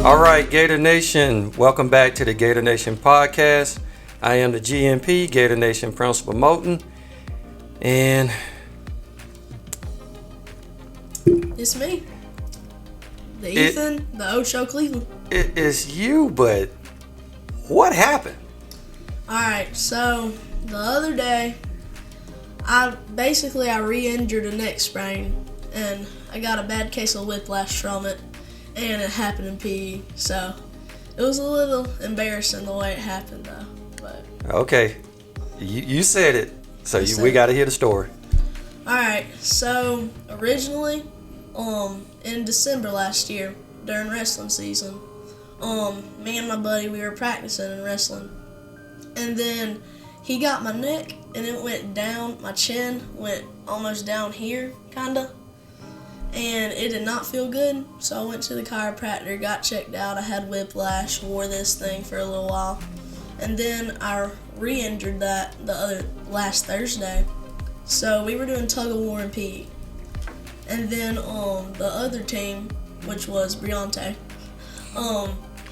All right, Gator Nation, welcome back to the Gator Nation podcast. I am the GNP, Gator Nation Principal Moten, and it's me, the Ethan, the Ocho Cleveland. It is you, but what happened? Alright, so the other day, I re-injured a neck sprain, and I got a bad case of whiplash from it, and it happened in PE, so it was a little embarrassing the way it happened, though. But okay, you said it, so we got to hear the story. Alright, so originally, in December last year, during wrestling season, me and my buddy, we were practicing in wrestling, and then he got my neck, and it went down, my chin went almost down here, kinda, and it did not feel good, so I went to the chiropractor, got checked out. I had whiplash, wore this thing for a little while, and then I re-injured that last Thursday. So we were doing tug of war in PE, and then the other team, which was Briante,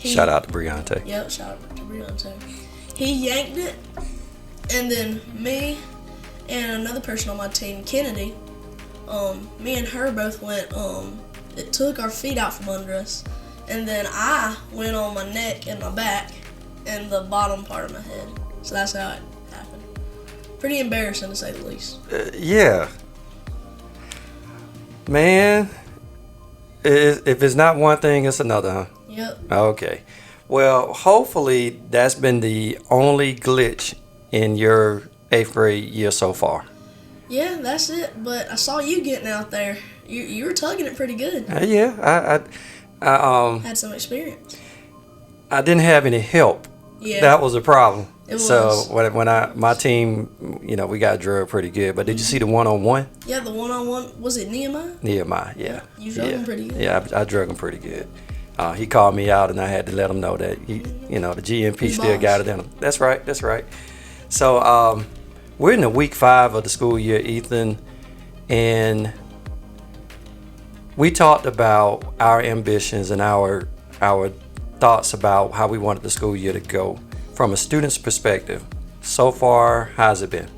shout out to Briante. Yep, shout out to Briante. He yanked it, and then me and another person on my team, Kennedy, me and her both went, it took our feet out from under us, and then I went on my neck and my back and the bottom part of my head. So that's how it happened. Pretty embarrassing, to say the least. Yeah. Man, if it's not one thing, it's another, huh? Yep. Okay. Well, hopefully that's been the only glitch in your 8th grade year so far. Yeah, that's it. But I saw you getting out there. You were tugging it pretty good. Yeah, I had some experience. I didn't have any help. Yeah. That was a problem. It was. So when my team, we got drilled pretty good. But did you see the one-on-one? Yeah, the one-on-one. Was it Nehemiah? Nehemiah, yeah. You drug him pretty good. Yeah, I drug him pretty good. He called me out, and I had to let him know that the GNP still got it in him. That's right. So we're in the week 5 of the school year, Ethan, and we talked about our ambitions and our thoughts about how we wanted the school year to go from a student's perspective. So far, how's it been?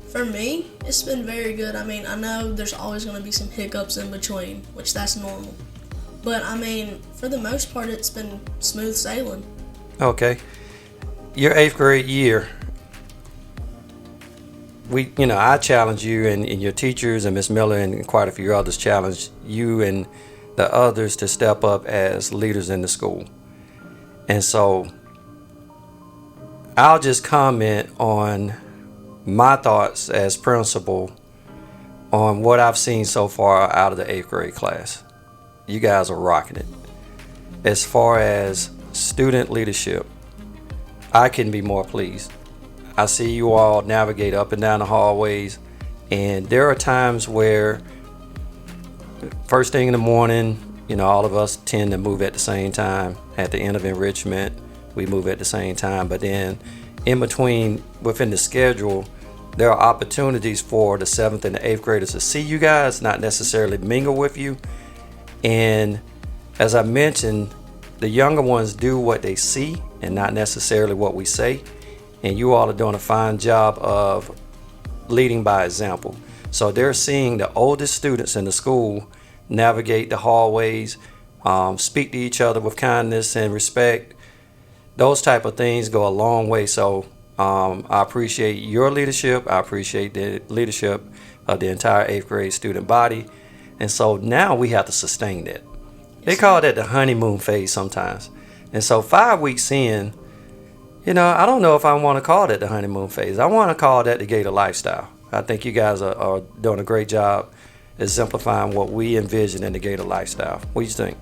For me, it's been very good. I mean, I know there's always going to be some hiccups in between, which that's normal. But I mean, for the most part, it's been smooth sailing. Okay. Your 8th grade year, I challenged you and your teachers and Miss Miller and quite a few others challenged you and the others to step up as leaders in the school. And so I'll just comment on my thoughts as principal on what I've seen so far out of the 8th grade class. You guys are rocking it. As far as student leadership, I couldn't be more pleased. I see you all navigate up and down the hallways, and there are times where first thing in the morning, all of us tend to move at the same time. At the end of enrichment, we move at the same time, but then in between, within the schedule, there are opportunities for the 7th and the 8th graders to see you guys, not necessarily mingle with you. And as I mentioned, the younger ones do what they see and not necessarily what we say. And you all are doing a fine job of leading by example. So they're seeing the oldest students in the school navigate the hallways, speak to each other with kindness and respect. Those type of things go a long way. So I appreciate your leadership. I appreciate the leadership of the entire 8th grade student body. And so now we have to sustain that. They call that the honeymoon phase sometimes. And so 5 weeks in, I don't know if I want to call that the honeymoon phase. I want to call that the Gator lifestyle. I think you guys are doing a great job exemplifying what we envision in the Gator lifestyle. What do you think?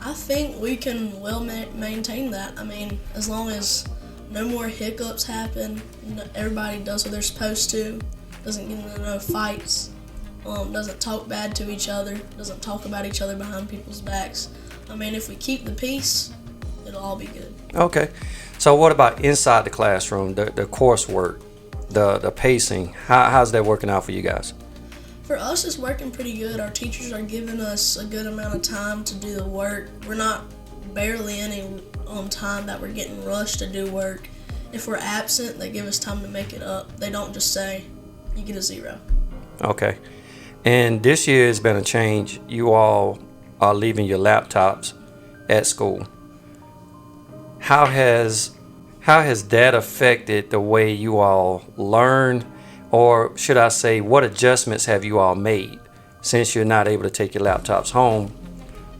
I think we can well maintain that. I mean, as long as no more hiccups happen, everybody does what they're supposed to, doesn't get into no fights, doesn't talk bad to each other, doesn't talk about each other behind people's backs. I mean, if we keep the peace, it'll all be good. Okay. So what about inside the classroom, the coursework, the pacing? How's that working out for you guys? For us, it's working pretty good. Our teachers are giving us a good amount of time to do the work. We're not barely any time that we're getting rushed to do work. If we're absent, they give us time to make it up. They don't just say, you get a 0. Okay. And this year has been a change. You all are leaving your laptops at school. How has that affected the way you all learn, or should I say, what adjustments have you all made since you're not able to take your laptops home?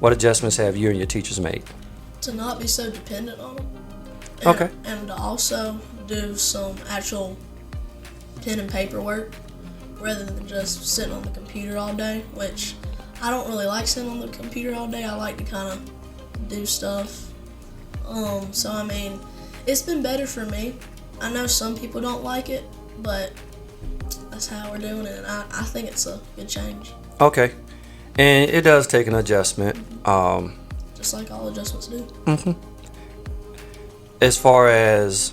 What adjustments have you and your teachers made? To not be so dependent on them. Okay. And to also do some actual pen and paper work rather than just sitting on the computer all day, which I don't really like sitting on the computer all day. I like to kind of do stuff. So I mean, it's been better for me. I know some people don't like it, but that's how we're doing it, and I think it's a good change. Okay. And it does take an adjustment. Just like all adjustments do. Mm-hmm. As far as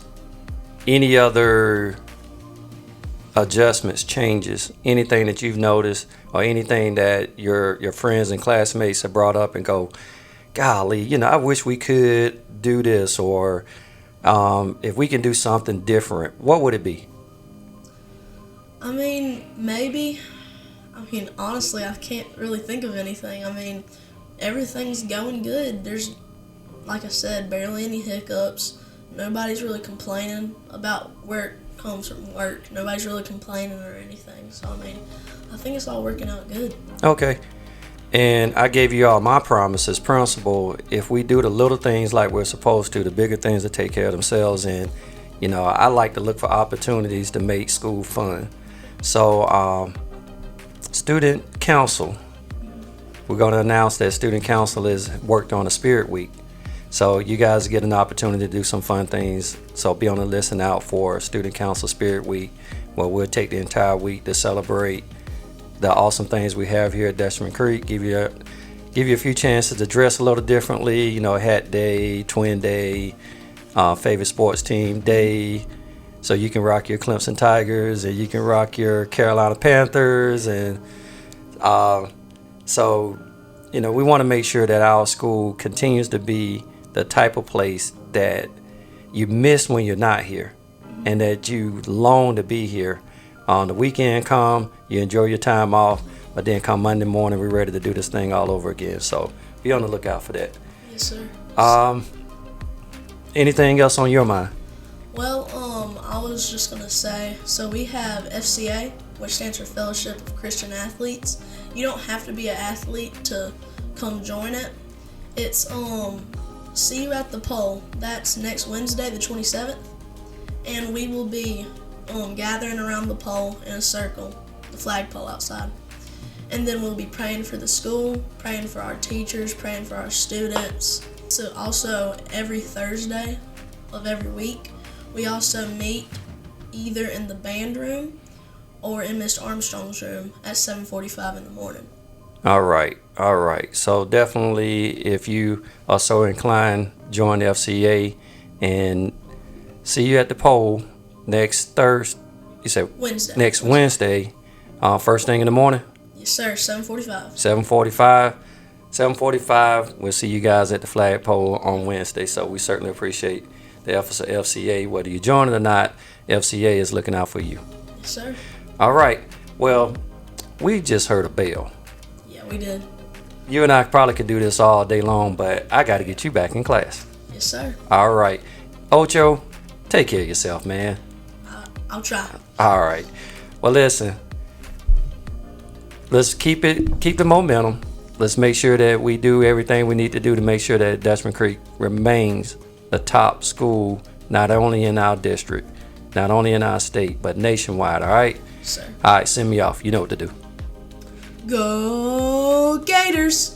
any other adjustments, changes, anything that you've noticed, or anything that your friends and classmates have brought up and go, golly, I wish we could do this, or if we can do something different, what would it be? I mean, maybe. Honestly, I can't really think of anything. Everything's going good. There's, like I said, barely any hiccups. Nobody's really complaining about where it comes from work. Nobody's really complaining or anything. So, I think it's all working out good. Okay. And I gave you all my promise as principal. If we do the little things like we're supposed to, the bigger things will take care of themselves. And, I like to look for opportunities to make school fun. So, student council. We're going to announce that student council has worked on a spirit week. So you guys get an opportunity to do some fun things. So be on the listen out for student council spirit week, where we'll take the entire week to celebrate the awesome things we have here at Dutchman Creek. Give you a few chances to dress a little differently. Hat day, twin day, favorite sports team day. So you can rock your Clemson Tigers, and you can rock your Carolina Panthers, and so we want to make sure that our school continues to be the type of place that you miss when you're not here, and that you long to be here. On the weekend come, you enjoy your time off, but then come Monday morning, we're ready to do this thing all over again. So be on the lookout for that. Yes, sir. Anything else on your mind? Well, I was just gonna say, so we have FCA, which stands for Fellowship of Christian Athletes. You don't have to be an athlete to come join it. It's See You at the Pole. That's next Wednesday, the 27th, and we will be gathering around the pole in a circle, the flagpole outside, and then we'll be praying for the school, praying for our teachers, praying for our students. So also every Thursday of every week, we also meet either in the band room or in Mr. Armstrong's room at 7:45 in the morning. All right. So definitely, if you are so inclined, join the FCA and see you at the pole next Thursday. You said Wednesday. Next Wednesday, first thing in the morning. Yes, sir. 7:45. 7:45. 7:45. We'll see you guys at the flagpole on Wednesday. So we certainly appreciate the efforts of FCA. Whether you join it or not, FCA is looking out for you. Yes, sir. All right. Well, we just heard a bell. Yeah, we did. You and I probably could do this all day long, but I got to get you back in class. Yes, sir. All right. Ocho, take care of yourself, man. I'll try. All right. Well, listen. Let's keep the momentum. Let's make sure that we do everything we need to do to make sure that Dutchman Creek remains the top school, not only in our district, not only in our state, but nationwide. All right? Yes, sir. All right. Send me off. You know what to do. Go Gators!